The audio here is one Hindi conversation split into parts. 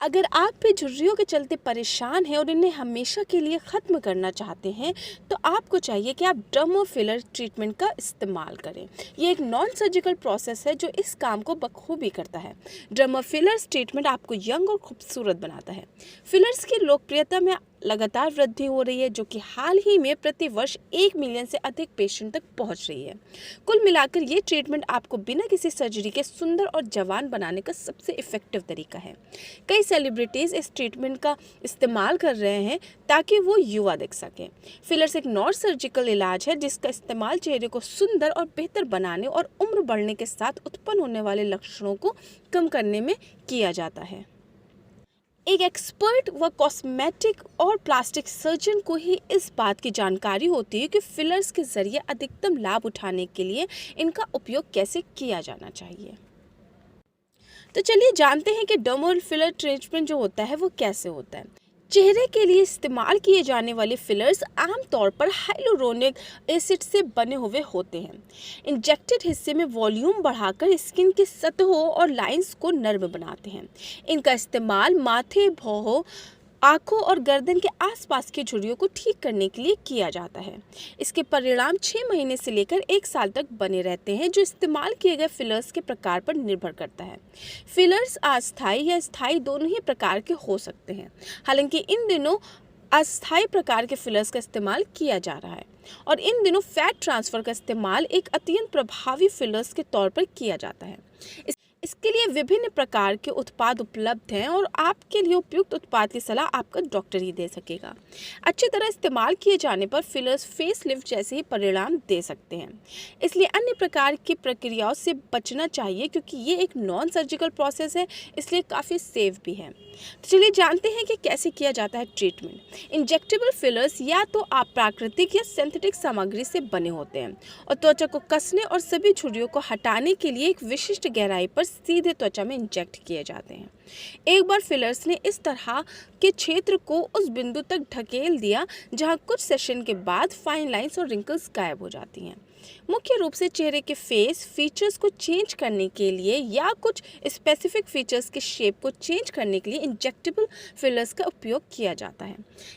अगर आप भी झुर्रियों के चलते परेशान हैं और इन्हें हमेशा के लिए ख़त्म करना चाहते हैं तो आपको चाहिए कि आप डर्मा फिलर ट्रीटमेंट का इस्तेमाल करें। ये एक नॉन सर्जिकल प्रोसेस है जो इस काम को बखूबी करता है। डर्मा फिलर्स ट्रीटमेंट आपको यंग और खूबसूरत बनाता है। फिलर्स की लोकप्रियता में लगातार वृद्धि हो रही है जो कि हाल ही में प्रति वर्ष 1 मिलियन से अधिक पेशेंट तक पहुंच रही है। कुल मिलाकर ये ट्रीटमेंट आपको बिना किसी सर्जरी के सुंदर और जवान बनाने का सबसे इफेक्टिव तरीका है। कई सेलिब्रिटीज़ इस ट्रीटमेंट का इस्तेमाल कर रहे हैं ताकि वो युवा दिख सकें। फिलर्स एक नॉन सर्जिकल इलाज है जिसका इस्तेमाल चेहरे को सुंदर और बेहतर बनाने और उम्र बढ़ने के साथ उत्पन्न होने वाले लक्षणों को कम करने में किया जाता है। एक एक्सपर्ट व कॉस्मेटिक और प्लास्टिक सर्जन को ही इस बात की जानकारी होती है कि फिलर्स के ज़रिए अधिकतम लाभ उठाने के लिए इनका उपयोग कैसे किया जाना चाहिए। तो चलिए जानते हैं कि डर्मा फिलर ट्रीटमेंट जो होता है वो कैसे होता है। चेहरे के लिए इस्तेमाल किए जाने वाले फिलर्स आमतौर पर हाइलुरोनिक एसिड से बने हुए होते हैं। इंजेक्टेड हिस्से में वॉल्यूम बढ़ाकर स्किन की सतहों और लाइंस को नर्म बनाते हैं। इनका इस्तेमाल माथे, भौहों, आँखों और गर्दन के आसपास की झुर्रियों को ठीक करने के लिए किया जाता है। इसके परिणाम 6 महीने से लेकर 1 साल तक बने रहते हैं जो इस्तेमाल किए गए फिलर्स के प्रकार पर निर्भर करता है। फिलर्स अस्थायी या स्थायी दोनों ही प्रकार के हो सकते हैं। हालांकि इन दिनों अस्थायी प्रकार के फिलर्स का इस्तेमाल किया जा रहा है और इन दिनों फैट ट्रांसफ़र का इस्तेमाल एक अत्यंत प्रभावी फिलर्स के तौर पर किया जाता है। इसके लिए विभिन्न प्रकार के उत्पाद उपलब्ध हैं और आपके लिए उपयुक्त उत्पाद की सलाह आपका डॉक्टर ही दे सकेगा। अच्छी तरह इस्तेमाल किए जाने पर फिलर्स फेस लिफ्ट जैसे ही परिणाम दे सकते हैं। इसलिए अन्य प्रकार की प्रक्रियाओं से बचना चाहिए क्योंकि ये एक नॉन सर्जिकल प्रोसेस है, इसलिए काफ़ी सेफ भी है। तो चलिए जानते हैं कि कैसे किया जाता है ट्रीटमेंट। इंजेक्टेबल फिलर्स या तो आप प्राकृतिक या सिंथेटिक सामग्री से बने होते हैं और त्वचा को कसने और सभी झुर्रियों को हटाने के लिए एक विशिष्ट गहराई पर सीधे त्वचा में इंजेक्ट किए जाते हैं। एक बार फिलर्स ने इस तरह के क्षेत्र को उस बिंदु तक ढकेल दिया जहां कुछ सेशन के बाद फाइन लाइंस और रिंकल्स गायब हो जाती हैं। मुख्य रूप से चेहरे के फेस फीचर्स को चेंज करने के लिए या कुछ स्पेसिफिक फीचर्स के शेप को चेंज करने के लिए इंजेक्टेबल फिलर्स का उपयोग किया जाता है।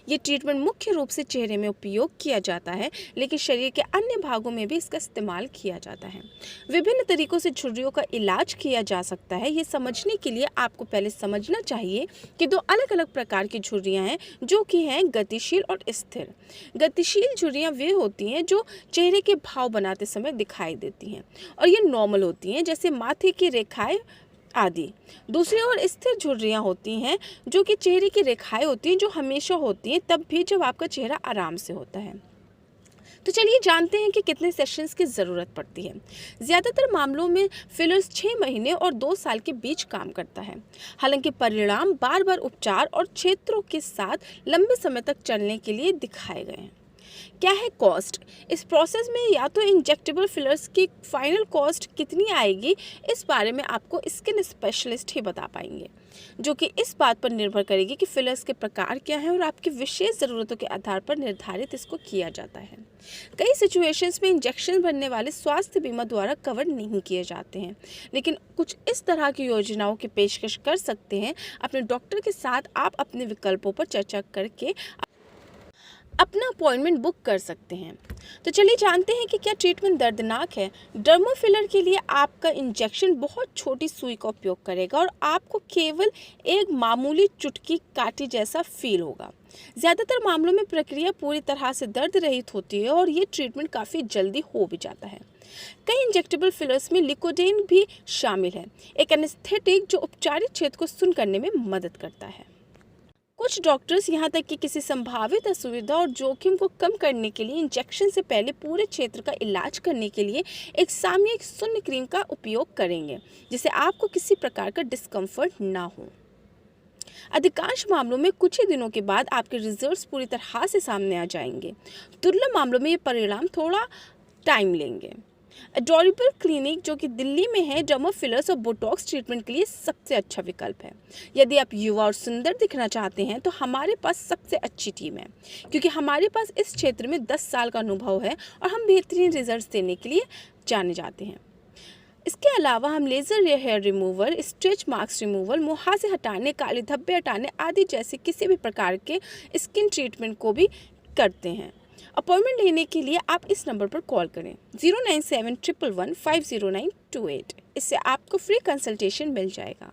ये ट्रीटमेंट मुख्य रूप से चेहरे में उपयोग किया जाता है, लेकिन शरीर के अन्य भागों में भी इसका इस्तेमाल किया जाता है। विभिन्न तरीकों से झुर्रियों का इलाज किया जा सकता है। ये समझने के लिए आपको पहले समझना चाहिए कि 2 अलग अलग प्रकार की झुर्रियाँ हैं जो कि हैं गतिशील और स्थिर। गतिशील झुर्रियाँ वे होती हैं जो चेहरे के भाव बनाते समय दिखाई देती हैं और ये नॉर्मल होती हैं, जैसे माथे की रेखाएं आदि। दूसरी ओर स्थिर झुर्रियाँ होती हैं जो कि चेहरे की रेखाएं होती हैं जो हमेशा होती हैं, तब भी जब आपका चेहरा आराम से होता है। तो चलिए जानते हैं कि कितने सेशंस की ज़रूरत पड़ती है। ज़्यादातर मामलों में फिलर्स 6 महीने और 2 साल के बीच काम करता है। हालांकि परिणाम बार बार उपचार और क्षेत्रों के साथ लंबे समय तक चलने के लिए दिखाए गए हैं। क्या है कॉस्ट? इस प्रोसेस में या तो इंजेक्टेबल फिलर्स की फाइनल कॉस्ट कितनी आएगी, इस बारे में आपको स्किन स्पेशलिस्ट ही बता पाएंगे, जो कि इस बात पर निर्भर करेगी कि फिलर्स के प्रकार क्या हैं और आपकी विशेष ज़रूरतों के आधार पर निर्धारित इसको किया जाता है। कई सिचुएशंस में इंजेक्शन भरने वाले स्वास्थ्य बीमा द्वारा कवर नहीं किए जाते हैं, लेकिन कुछ इस तरह की योजनाओं की पेशकश कर सकते हैं। अपने डॉक्टर के साथ आप अपने विकल्पों पर चर्चा करके अपना अपॉइंटमेंट बुक कर सकते हैं। तो चलिए जानते हैं कि क्या ट्रीटमेंट दर्दनाक है। डर्मा फिलर के लिए आपका इंजेक्शन बहुत छोटी सुई का उपयोग करेगा और आपको केवल एक मामूली चुटकी काटी जैसा फील होगा। ज़्यादातर मामलों में प्रक्रिया पूरी तरह से दर्द रहित होती है और ये ट्रीटमेंट काफ़ी जल्दी हो भी जाता है। कई इंजेक्टेबल फिलर्स में लिकोडेन भी शामिल है, एक एनेस्थेटिक जो उपचारित क्षेत्र को सुन्न करने में मदद करता है। कुछ डॉक्टर्स यहाँ तक कि किसी संभावित असुविधा और जोखिम को कम करने के लिए इंजेक्शन से पहले पूरे क्षेत्र का इलाज करने के लिए एक सामयिक शून्य क्रीम का उपयोग करेंगे, जिससे आपको किसी प्रकार का डिस्कम्फर्ट ना हो। अधिकांश मामलों में कुछ ही दिनों के बाद आपके रिजल्ट्स पूरी तरह से सामने आ जाएंगे। दुर्लभ मामलों में ये परिणाम थोड़ा टाइम लेंगे। एडोरेबल क्लिनिक जो कि दिल्ली में है, डर्मा फिलर्स और बोटॉक्स ट्रीटमेंट के लिए सबसे अच्छा विकल्प है। यदि आप युवा और सुंदर दिखना चाहते हैं तो हमारे पास सबसे अच्छी टीम है, क्योंकि हमारे पास इस क्षेत्र में 10 साल का अनुभव है और हम बेहतरीन रिजल्ट्स देने के लिए जाने जाते हैं। इसके अलावा हम laser hair remover, stretch marks removal, मुहासे हटाने, काले धब्बे हटाने आदि जैसे किसी भी प्रकार के स्किन ट्रीटमेंट को भी करते हैं। अपॉइंटमेंट लेने के लिए आप इस नंबर पर कॉल करें 09711150928। इससे आपको फ्री कंसल्टेशन मिल जाएगा।